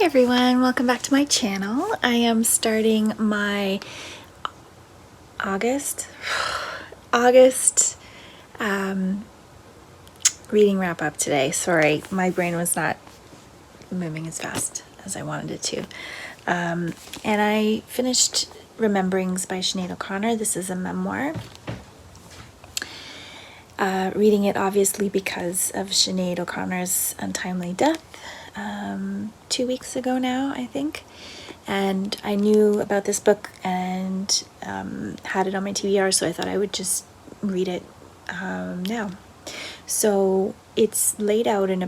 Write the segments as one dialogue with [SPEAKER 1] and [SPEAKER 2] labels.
[SPEAKER 1] Hi everyone, welcome back to my channel. I am starting my August reading wrap up today. Sorry, my brain was not moving as fast as I wanted it to. And I finished Rememberings by Sinead O'Connor. This is a memoir. Reading it obviously because of Sinead O'Connor's untimely death 2 weeks ago now, I think. And I knew about this book and had it on my TBR, so I thought I would just read it now. So it's laid out in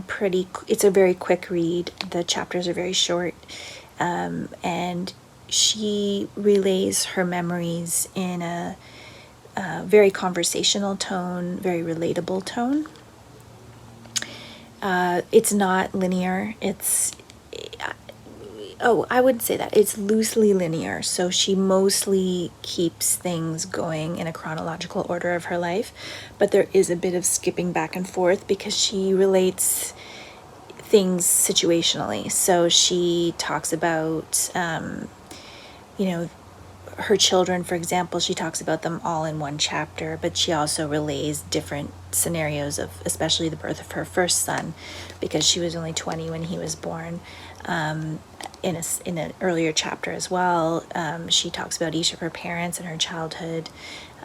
[SPEAKER 1] it's a very quick read. The chapters are very short, and she relays her memories in a very conversational tone, very relatable tone. It's not linear. I would say that it's loosely linear. So she mostly keeps things going in a chronological order of her life, but there is a bit of skipping back and forth because she relates things situationally. So she talks about, her children, for example. She talks about them all in one chapter, but she also relays different scenarios of especially the birth of her first son, because she was only 20 when he was born. In an earlier chapter as well, she talks about each of her parents and her childhood,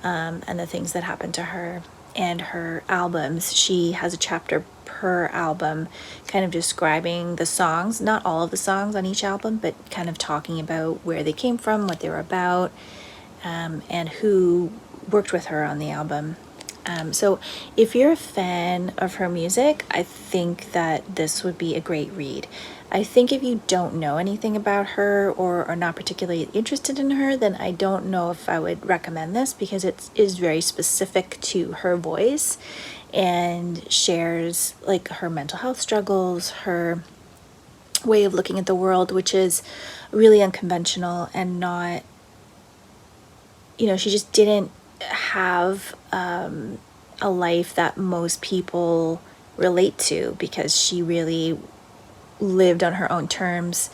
[SPEAKER 1] and the things that happened to her and her albums. She has a chapter per album kind of describing the songs, not all of the songs on each album, but kind of talking about where they came from, what they were about, and who worked with her on the album. So if you're a fan of her music, I think that this would be a great read. I think if you don't know anything about her or are not particularly interested in her, then I don't know if I would recommend this, because it is very specific to her voice and shares like her mental health struggles, her way of looking at the world, which is really unconventional and not, she just didn't have a life that most people relate to, because she really lived on her own terms,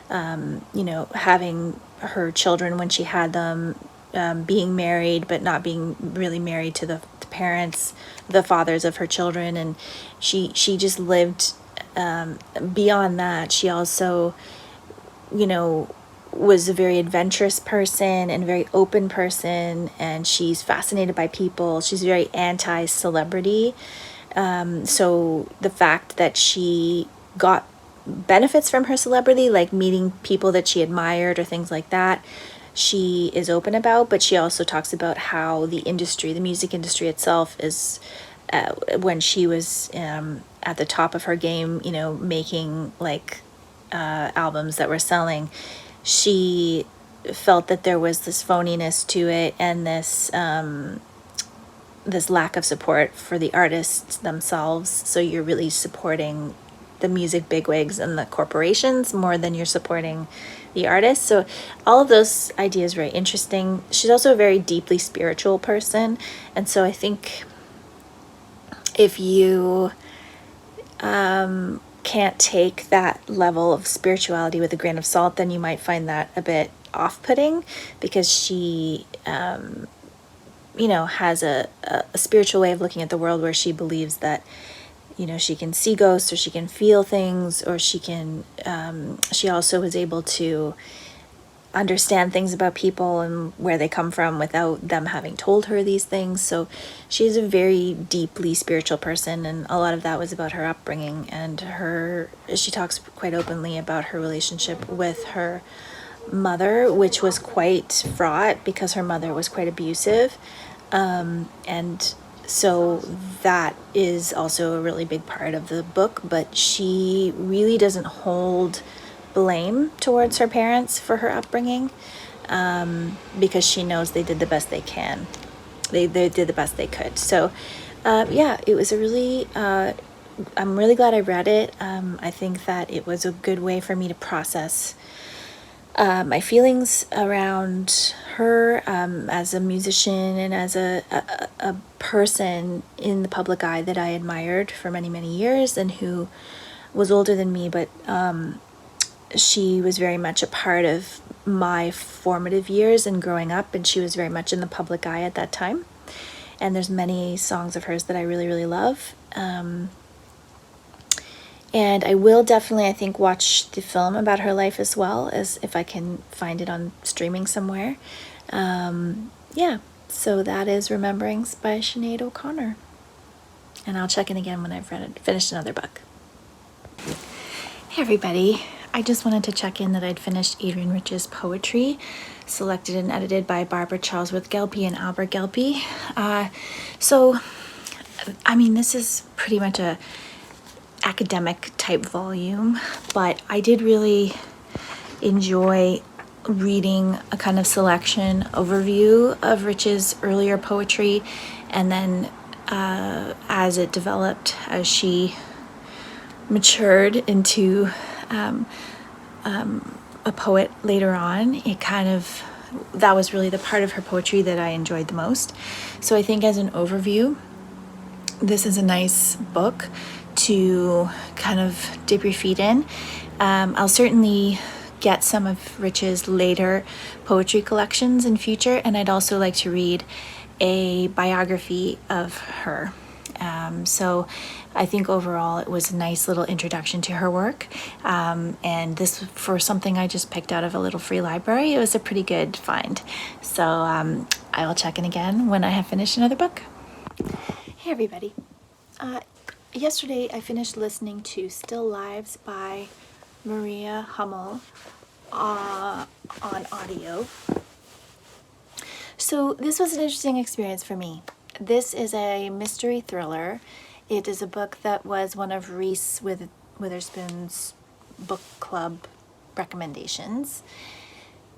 [SPEAKER 1] having her children when she had them, being married but not being really married to the parents, the fathers of her children, and she just lived beyond that. She also, was a very adventurous person and very open person, and she's fascinated by people. She's very anti-celebrity. So the fact that she got benefits from her celebrity, like meeting people that she admired or things like that, she is open about, but she also talks about how the music industry itself is, when she was at the top of her game, making like albums that were selling, she felt that there was this phoniness to it and this lack of support for the artists themselves. So you're really supporting the music bigwigs and the corporations more than you're supporting the artists. So all of those ideas are very interesting. She's also a very deeply spiritual person, and so I think if you can't take that level of spirituality with a grain of salt, then you might find that a bit off-putting, because she has a spiritual way of looking at the world where she believes that she can see ghosts, or she can feel things, or she also was able to understand things about people and where they come from without them having told her these things. So she's a very deeply spiritual person, and a lot of that was about her upbringing, and she talks quite openly about her relationship with her mother, which was quite fraught because her mother was quite abusive, and so that is also a really big part of the book. But she really doesn't hold blame towards her parents for her upbringing, because she knows they did the best they can. They did the best they could. So it was a really I'm really glad I read it. I think that it was a good way for me to process my feelings around her as a musician and as a person in the public eye that I admired for many, many years, and who was older than me, but she was very much a part of my formative years and growing up, and she was very much in the public eye at that time. And there's many songs of hers that I really, really love. And I will definitely, I think, watch the film about her life as well, as if I can find it on streaming somewhere. Yeah, so that is Rememberings by Sinead O'Connor. And I'll check in again when I've finished another book. Hey everybody, I just wanted to check in that I'd finished Adrienne Rich's poetry, selected and edited by Barbara Charlesworth Gelpi and Albert Gelpi. So, I mean, this is pretty much a academic type volume, but I did really enjoy reading a kind of selection overview of Rich's earlier poetry, and then as it developed, as she matured into a poet later on, it kind of, that was really the part of her poetry that I enjoyed the most. So I think as an overview, this is a nice book to kind of dip your feet in. I'll certainly get some of Rich's later poetry collections in future, and I'd also like to read a biography of her. So I think overall it was a nice little introduction to her work, and this, for something I just picked out of a little free library, it was a pretty good find. So I will check in again when I have finished another book. Hey everybody. Yesterday I finished listening to Still Lives by Maria Hummel on audio. So this was an interesting experience for me. This is a mystery thriller. It is a book that was one of Reese Witherspoon's book club recommendations,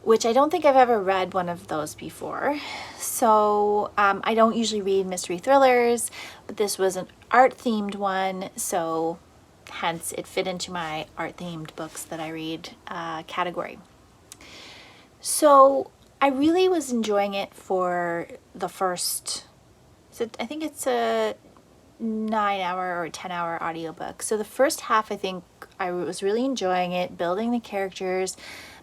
[SPEAKER 1] which I don't think I've ever read one of those before. So I don't usually read mystery thrillers, but this was an art-themed one, so hence it fit into my art-themed books that I read category. So I really was enjoying it for the first, so I think it's a 9-hour or 10-hour audiobook. So the first half, I think I was really enjoying it, building the characters,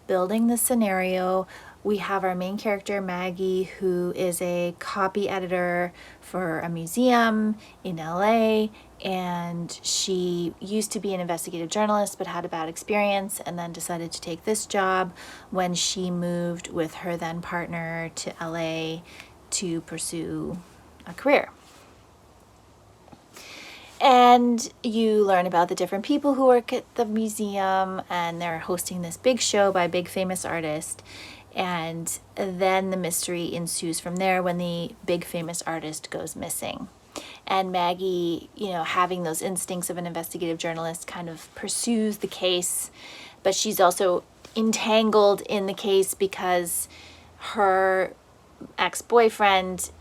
[SPEAKER 1] building the scenario. We have our main character, Maggie, who is a copy editor for a museum in LA, and she used to be an investigative journalist but had a bad experience and then decided to take this job when she moved with her then partner to LA to pursue a career. And you learn about the different people who work at the museum, and they're hosting this big show by a big famous artist. And then the mystery ensues from there when the big famous artist goes missing. And Maggie, you know, having those instincts of an investigative journalist, kind of pursues the case, but she's also entangled in the case because her ex-boyfriend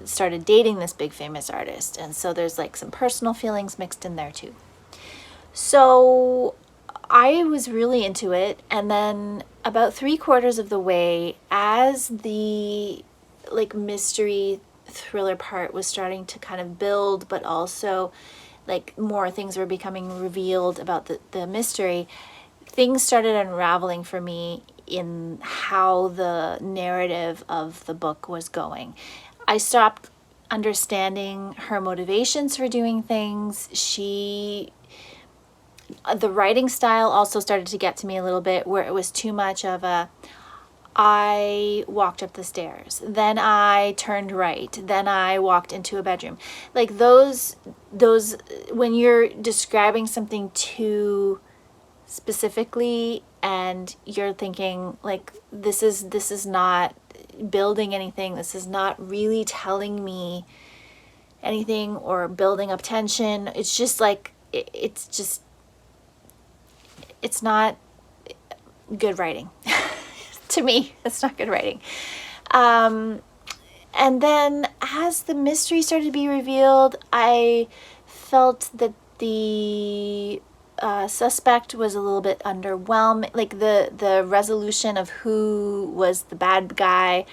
[SPEAKER 1] started dating this big famous artist, and so there's like some personal feelings mixed in there too. So I was really into it, and then about 3/4 of the way, as the like mystery thriller part was starting to kind of build, but also like more things were becoming revealed about the mystery, things started unraveling for me in how the narrative of the book was going. I stopped understanding her motivations for doing things. The writing style also started to get to me a little bit, where it was too much of a, I walked up the stairs, then I turned right, then I walked into a bedroom. Like those, when you're describing something too specifically and you're thinking like, this is not building anything, this is not really telling me anything or building up tension. It's just like, it's not good writing. To me, it's not good writing. And then as the mystery started to be revealed, I felt that the suspect was a little bit underwhelming. Like the resolution of who was the bad guy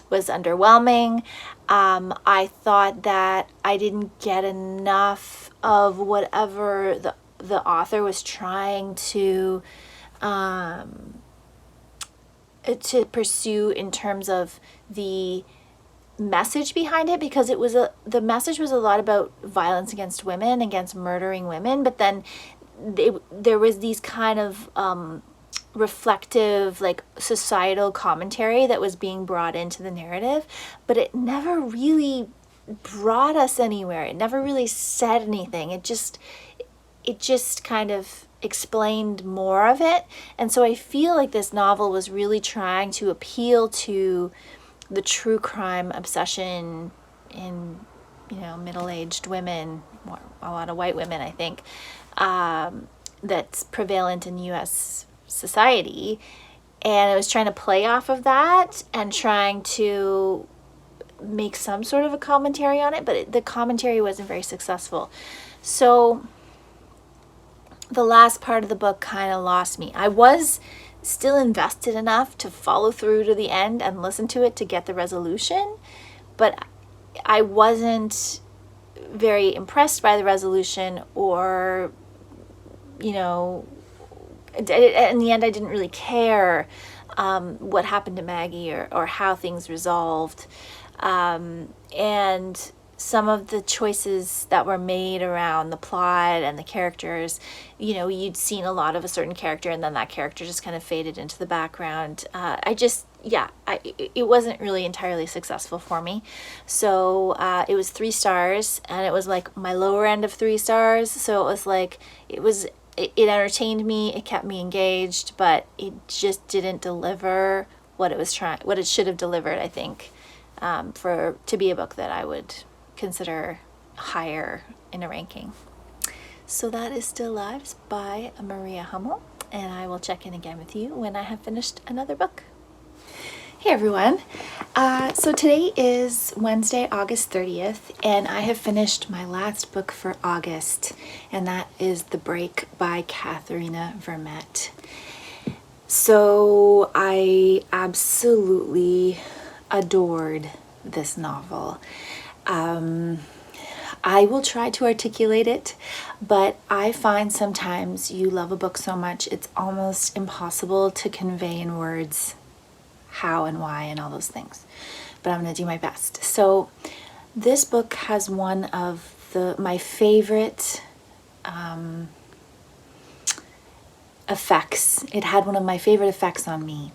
[SPEAKER 1] was underwhelming. I thought that I didn't get enough of whatever the author was trying to to pursue in terms of the message behind it, because the message was a lot about violence against women, against murdering women, but then there was these kind of reflective, like, societal commentary that was being brought into the narrative, but it never really brought us anywhere. It never really said anything. It just kind of explained more of it. And so I feel like this novel was really trying to appeal to the true crime obsession in, middle-aged women, a lot of white women, I think, that's prevalent in U.S. society. And it was trying to play off of that and trying to make some sort of a commentary on it, but the commentary wasn't very successful. So the last part of the book kind of lost me. I was still invested enough to follow through to the end and listen to it to get the resolution, but I wasn't very impressed by the resolution, or, in the end I didn't really care what happened to Maggie or how things resolved. And some of the choices that were made around the plot and the characters, you'd seen a lot of a certain character and then that character just kind of faded into the background. It wasn't really entirely successful for me. So it was 3 stars, and it was like my lower end of 3 stars. So it was like, it entertained me, it kept me engaged, but it just didn't deliver what it should have delivered, I think, to be a book that I would consider higher in a ranking. So that is Still Lives by Maria Hummel, and I will check in again with you when I have finished another book. Hey everyone, so today is Wednesday, August 30th, and I have finished my last book for August, and that is The Break by Katherena Vermette. So I absolutely adored this novel. I will try to articulate it, but I find sometimes you love a book so much it's almost impossible to convey in words how and why and all those things. But I'm going to do my best. So this book has one of my favorite effects. It had one of my favorite effects on me.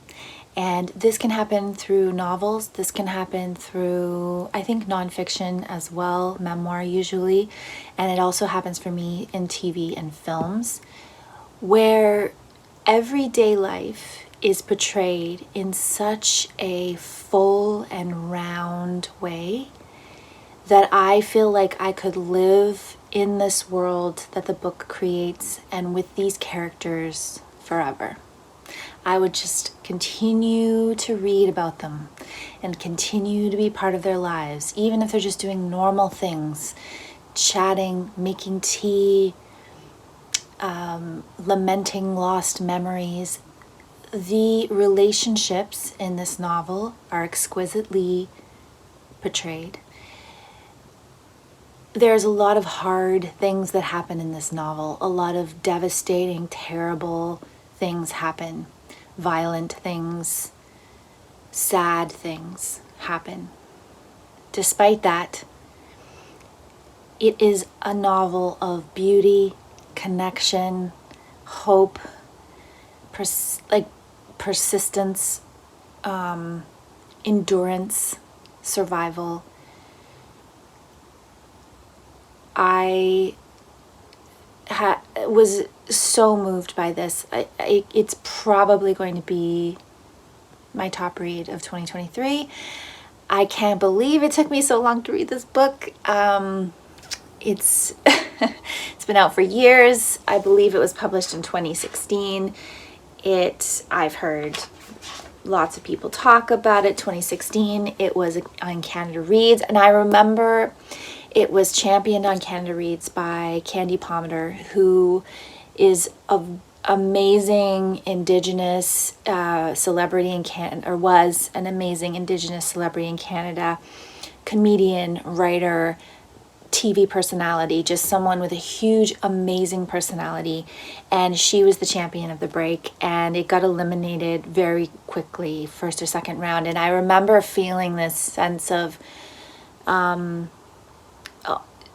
[SPEAKER 1] And this can happen through novels. This can happen through, I think, nonfiction as well, memoir usually. And it also happens for me in TV and films, where everyday life is portrayed in such a full and round way that I feel like I could live in this world that the book creates and with these characters forever. I would just continue to read about them and continue to be part of their lives, even if they're just doing normal things, chatting, making tea, lamenting lost memories. The relationships in this novel are exquisitely portrayed. There's a lot of hard things that happen in this novel. A lot of devastating, terrible things happen. Violent things, sad things happen. Despite that, it is a novel of beauty, connection, hope, persistence, endurance, survival. I was so moved by this. It's probably going to be my top read of 2023. I can't believe it took me so long to read this book. It's it's been out for years. I believe it was published in 2016. I've heard lots of people talk about it. 2016, it was on Canada Reads, and I remember it was championed on Canada Reads by Candy Pomander, who is an amazing Indigenous celebrity in Canada, or was an amazing Indigenous celebrity in Canada, comedian, writer, TV personality, just someone with a huge, amazing personality. And she was the champion of the break, and it got eliminated very quickly, first or second round. And I remember feeling this sense of,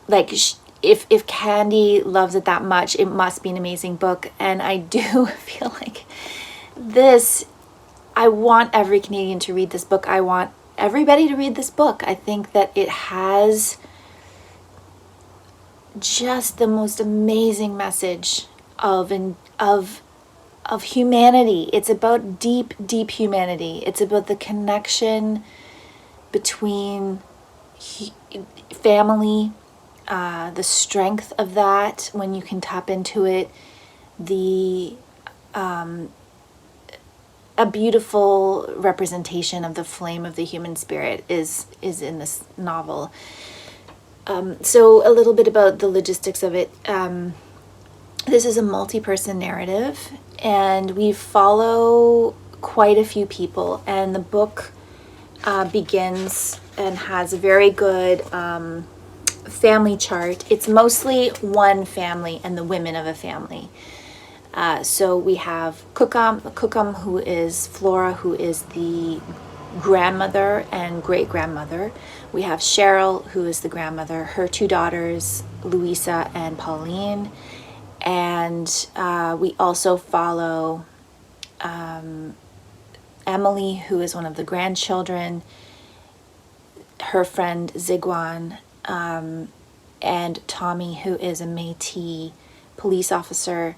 [SPEAKER 1] like, if Candy loves it that much, it must be an amazing book. And I do feel like this, I want every Canadian to read this book. I want everybody to read this book. I think that it has just the most amazing message of humanity. It's about deep, deep humanity. It's about the connection between family, the strength of that when you can tap into it, a beautiful representation of the flame of the human spirit is in this novel. So a little bit about the logistics of it. This is a multi-person narrative, and we follow quite a few people, and the book begins and has a very good family chart. It's mostly one family and the women of a family. So we have Cookham, who is Flora, who is the grandmother and great-grandmother. We have Cheryl, who is the grandmother, her two daughters, Louisa and Pauline. And we also follow Emily, who is one of the grandchildren, her friend Ziguan, and Tommy, who is a Métis police officer.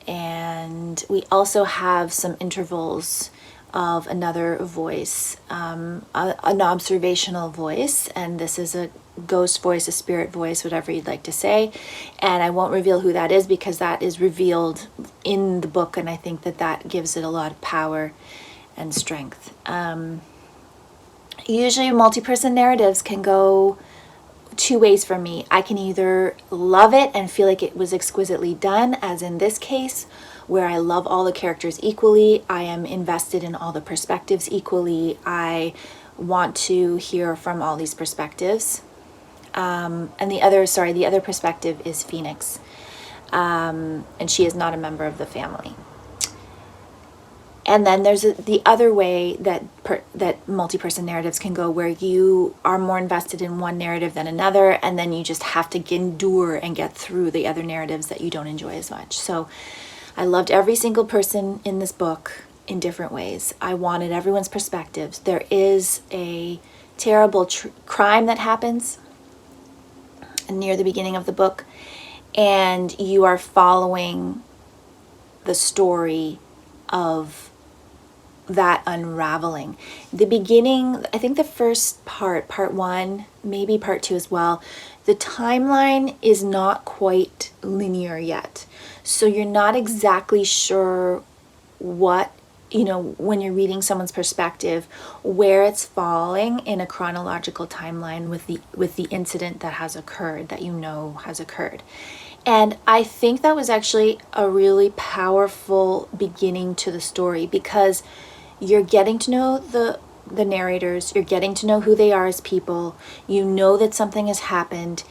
[SPEAKER 1] And we also have some intervals of another voice, an observational voice, and this is a ghost voice, a spirit voice, whatever you'd like to say. And I won't reveal who that is because that is revealed in the book, and I think that that gives it a lot of power and strength. Usually multi-person narratives can go two ways for me. I can either love it and feel like it was exquisitely done, as in this case, where I love all the characters equally. I am invested in all the perspectives equally. I want to hear from all these perspectives. And the other perspective is Phoenix. And she is not a member of the family. And then there's the other way that multi-person narratives can go, where you are more invested in one narrative than another, and then you just have to endure and get through the other narratives that you don't enjoy as much. So I loved every single person in this book in different ways. I wanted everyone's perspectives. There is a terrible crime that happens near the beginning of the book, and you are following the story of that unraveling. The beginning, I think the first part one, maybe part two as well, the timeline is not quite linear yet. So you're not exactly sure what, when you're reading someone's perspective, where it's falling in a chronological timeline with the incident that has occurred, that has occurred. And I think that was actually a really powerful beginning to the story, because you're getting to know the narrators, you're getting to know who they are as people, you know that something has happened,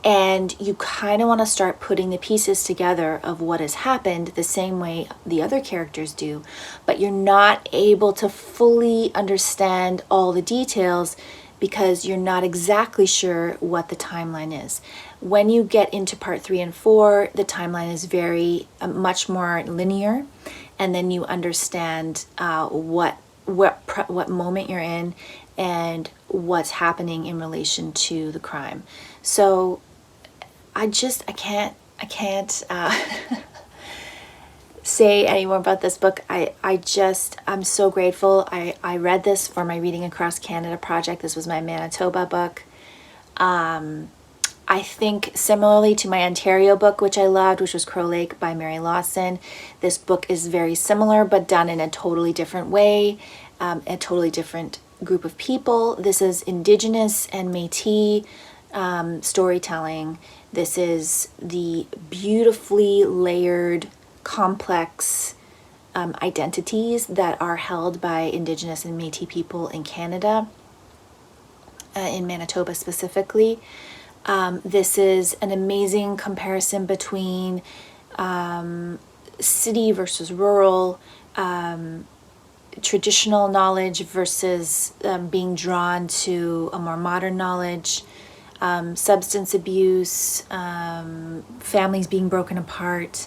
[SPEAKER 1] and you kind of want to start putting the pieces together of what has happened the same way the other characters do, but you're not able to fully understand all the details because you're not exactly sure what the timeline is. When you get into part 3 and 4, the timeline is very much more linear, and then you understand what moment you're in and what's happening in relation to the crime. So I can't say any more about this book. I'm so grateful. I read this for my Reading Across Canada project. This was my Manitoba book. I think similarly to my Ontario book, which I loved, which was Crow Lake by Mary Lawson, this book is very similar, but done in a totally different way, a totally different group of people. This is Indigenous and Métis storytelling. This is the beautifully layered, complex identities that are held by Indigenous and Métis people in Canada, in Manitoba specifically. This is an amazing comparison between city versus rural, traditional knowledge versus being drawn to a more modern knowledge, substance abuse, families being broken apart,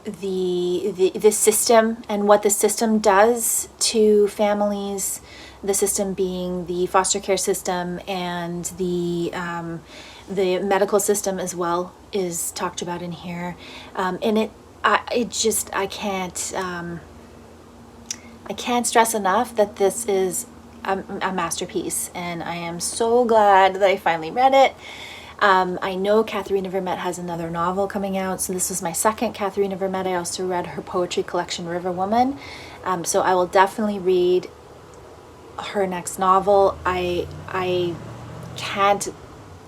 [SPEAKER 1] the system and what the system does to families, the system being the foster care system, and the medical system as well is talked about in here. And I can't stress enough that this is a masterpiece, and I am so glad that I finally read it. I know Katherena Vermette has another novel coming out, so this was my second Katherena Vermette. I also read her poetry collection, River Woman, so I will definitely read her next novel. I can't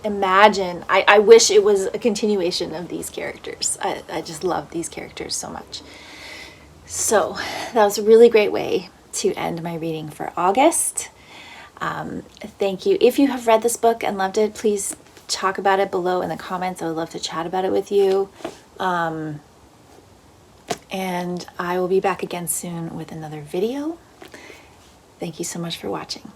[SPEAKER 1] imagine. I wish it was a continuation of these characters. I just love these characters so much. So that was a really great way to end my reading for August. Thank you. If you have read this book and loved it, please talk about it below in the comments. I would love to chat about it with you. And I will be back again soon with another video. Thank you so much for watching.